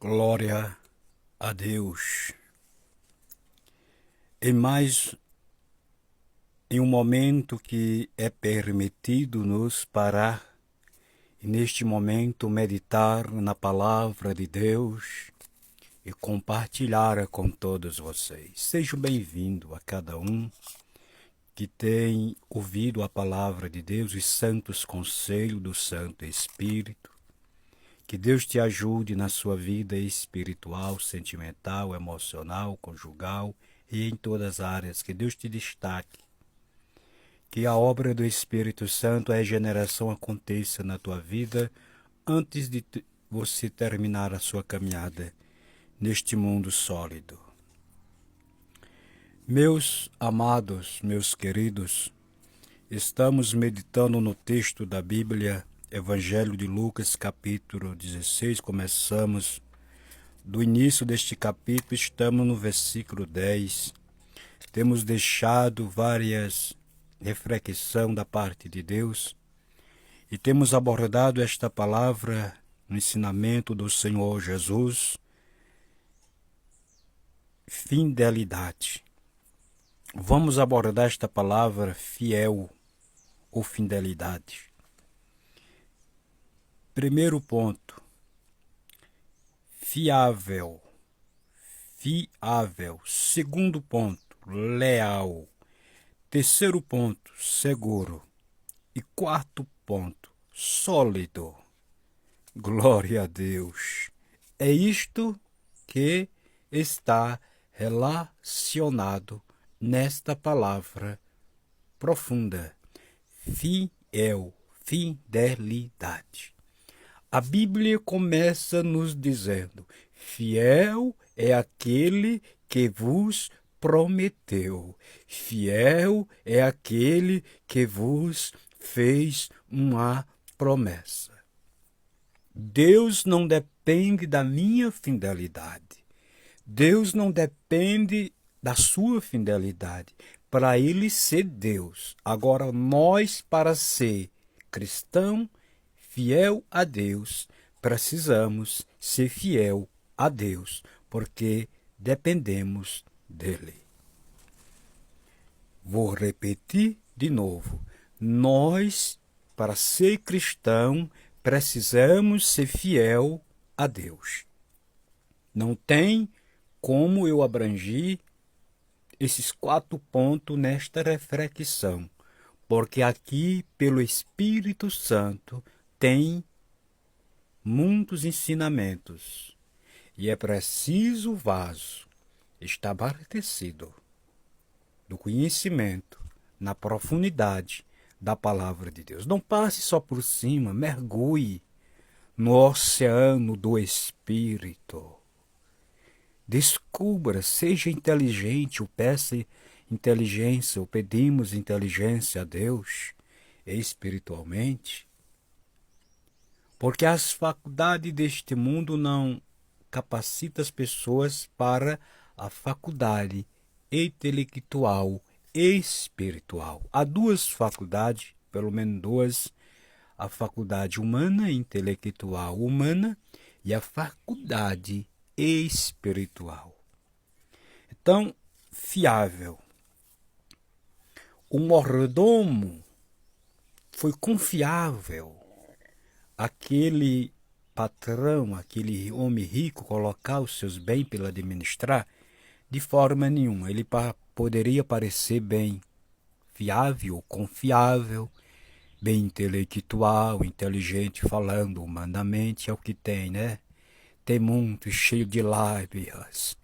Glória a Deus. Em um momento que é permitido nos parar e neste momento meditar na palavra de Deus e compartilhar com todos vocês. Sejam bem-vindos a cada um que tem ouvido a palavra de Deus e santos conselhos do Santo Espírito. Que Deus te ajude na sua vida espiritual, sentimental, emocional, conjugal e em todas as áreas. Que Deus te destaque. Que a obra do Espírito Santo, a regeneração aconteça na tua vida antes de você terminar a sua caminhada neste mundo sólido. Meus amados, meus queridos, estamos meditando no texto da Bíblia, Evangelho de Lucas, capítulo 16, começamos do início deste capítulo, estamos no versículo 10. Temos deixado várias reflexões da parte de Deus e temos abordado esta palavra no ensinamento do Senhor Jesus, fidelidade. Vamos abordar esta palavra fiel ou fidelidade. Primeiro ponto, fiável. Segundo ponto, leal. Terceiro ponto, seguro. E quarto ponto, sólido. Glória a Deus. É isto que está relacionado nesta palavra profunda. Fiel, fidelidade. A Bíblia começa nos dizendo: fiel é aquele que vos prometeu. Fiel é aquele que vos fez uma promessa. Deus não depende da minha fidelidade. Deus não depende da sua fidelidade. Para Ele ser Deus. Agora, nós, para ser cristão, fiel a Deus, precisamos ser fiel a Deus, porque dependemos dele. Vou repetir de novo. Nós, para ser cristão, precisamos ser fiel a Deus. Não tem como eu abranger esses 4 pontos nesta reflexão, porque aqui, pelo Espírito Santo, tem muitos ensinamentos e é preciso o vaso estar abastecido do conhecimento na profundidade da palavra de Deus. Não passe só por cima, mergulhe no oceano do Espírito. Descubra, seja inteligente, ou peça inteligência, ou pedimos inteligência a Deus espiritualmente. Porque as faculdades deste mundo não capacitam as pessoas para a faculdade intelectual e espiritual. Há 2 faculdades, pelo menos 2, a faculdade humana, intelectual humana, e a faculdade espiritual. Então, fiável. O mordomo foi confiável. Aquele patrão, aquele homem rico, colocar os seus bens para administrar, de forma nenhuma. Ele poderia parecer bem fiável, confiável, bem intelectual, inteligente, falando humanamente, é o que tem, né? Tem muito, cheio de lábias,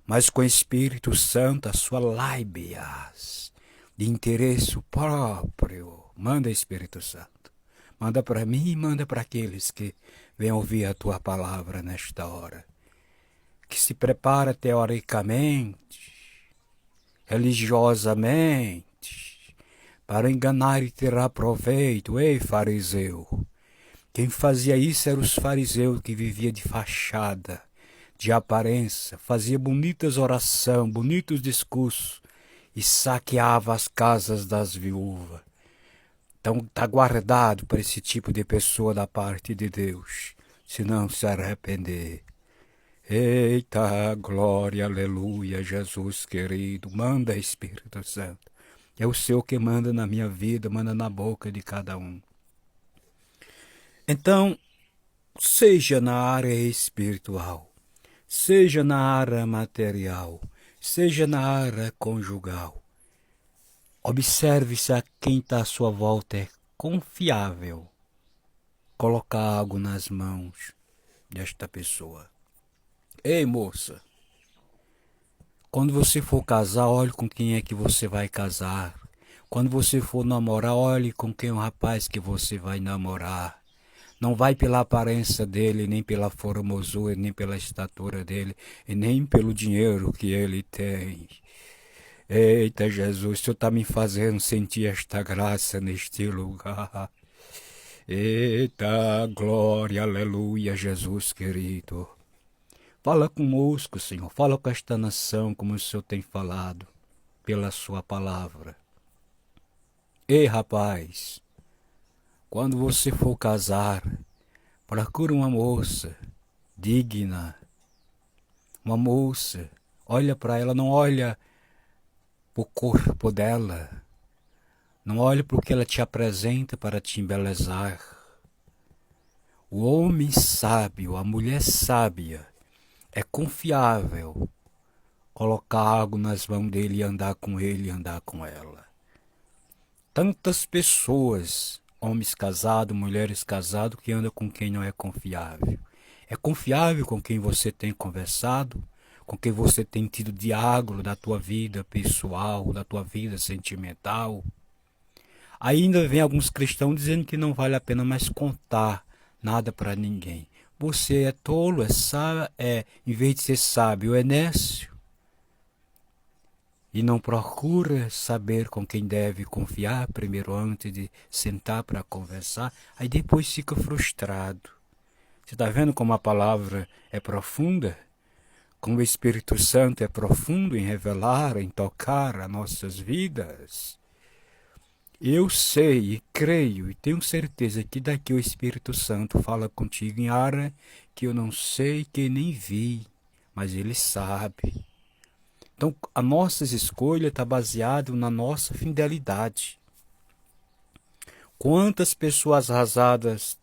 mas com o Espírito Santo, a sua lábias de interesse próprio. Manda Espírito Santo. Manda para mim e manda para aqueles que vêm ouvir a tua palavra nesta hora. Que se prepara teoricamente, religiosamente, para enganar e tirar proveito. Ei, fariseu! Quem fazia isso eram os fariseus que viviam de fachada, de aparência, fazia bonitas orações, bonitos discursos e saqueava as casas das viúvas. Então está guardado para esse tipo de pessoa da parte de Deus, se não se arrepender. Eita, glória, aleluia, Jesus querido, manda Espírito Santo. É o Senhor que manda na minha vida, manda na boca de cada um. Então, seja na área espiritual, seja na área material, seja na área conjugal, observe se a quem está à sua volta é confiável colocar algo nas mãos desta pessoa. Ei, moça, quando você for casar, olhe com quem é que você vai casar. Quando você for namorar, olhe com quem é o rapaz que você vai namorar. Não vai pela aparência dele, nem pela formosura, nem pela estatura dele, e nem pelo dinheiro que ele tem. Eita, Jesus, o Senhor está me fazendo sentir esta graça neste lugar. Eita, glória, aleluia, Jesus querido. Fala conosco, Senhor, fala com esta nação como o Senhor tem falado, pela sua palavra. Ei, rapaz, quando você for casar, procura uma moça digna, uma moça, olha para ela, não olha para o corpo dela, não olha para o que ela te apresenta para te embelezar. O homem sábio, a mulher sábia, é confiável colocar algo nas mãos dele e andar com ele e andar com ela. Tantas pessoas, homens casados, mulheres casadas, que andam com quem não é confiável. É confiável com quem você tem conversado, com quem você tem tido diálogo da tua vida pessoal, da tua vida sentimental. Ainda vem alguns cristãos dizendo que não vale a pena mais contar nada para ninguém. Você é tolo, em vez de ser sábio, é nécio. E não procura saber com quem deve confiar primeiro antes de sentar para conversar, aí depois fica frustrado. Você está vendo como a palavra é profunda? Como o Espírito Santo é profundo em revelar, em tocar as nossas vidas? Eu sei e creio e tenho certeza que daqui o Espírito Santo fala contigo em área que eu não sei, que nem vi, mas Ele sabe. Então, a nossa escolha está baseada na nossa fidelidade. Quantas pessoas arrasadas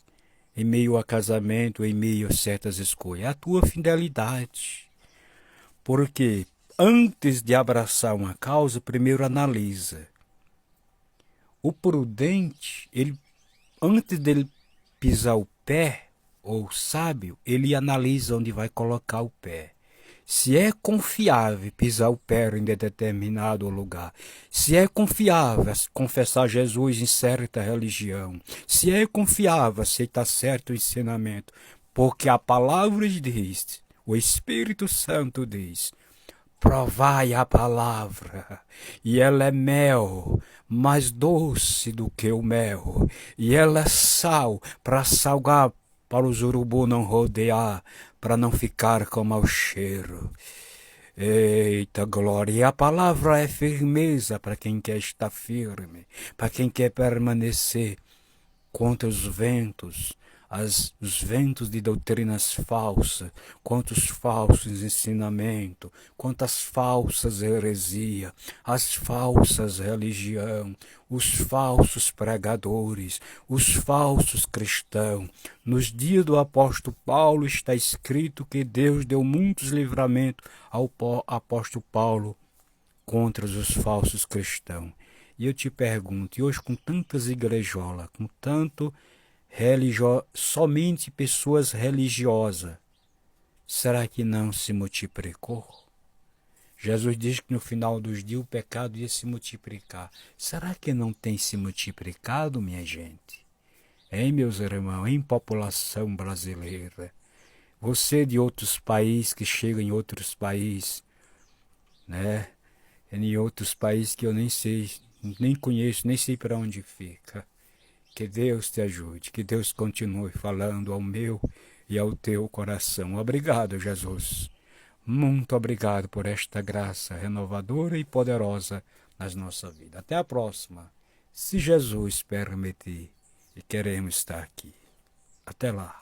em meio a casamento, em meio a certas escolhas? É a tua fidelidade. Porque antes de abraçar uma causa, primeiro analisa. O prudente, antes dele pisar o pé, ou o sábio, ele analisa onde vai colocar o pé. Se é confiável pisar o pé em determinado lugar, se é confiável confessar Jesus em certa religião, se é confiável aceitar certo ensinamento, porque a palavra diz, o Espírito Santo diz, provai a palavra, e ela é mel, mais doce do que o mel, e ela é sal para salgar, para os urubu não rodear, para não ficar com mau cheiro. Eita glória! E a palavra é firmeza para quem quer estar firme, para quem quer permanecer contra os ventos, os ventos de doutrinas falsas, contra os falsos ensinamentos, contra as falsas heresias, as falsas religião, os falsos pregadores, os falsos cristãos. Nos dias do apóstolo Paulo está escrito que Deus deu muitos livramentos ao apóstolo Paulo contra os falsos cristãos. E eu te pergunto, e hoje com tantas igrejolas, com tanto somente pessoas religiosas, será que não se multiplicou? Jesus diz que no final dos dias o pecado ia se multiplicar. Será que não tem se multiplicado, minha gente? Hein, meus irmãos, em população brasileira, você de outros países, que chega em outros países, né? Em outros países que eu nem sei, nem conheço, nem sei para onde fica. Que Deus te ajude, que Deus continue falando ao meu e ao teu coração. Obrigado, Jesus. Muito obrigado por esta graça renovadora e poderosa nas nossas vidas. Até a próxima, se Jesus permitir, e queremos estar aqui. Até lá.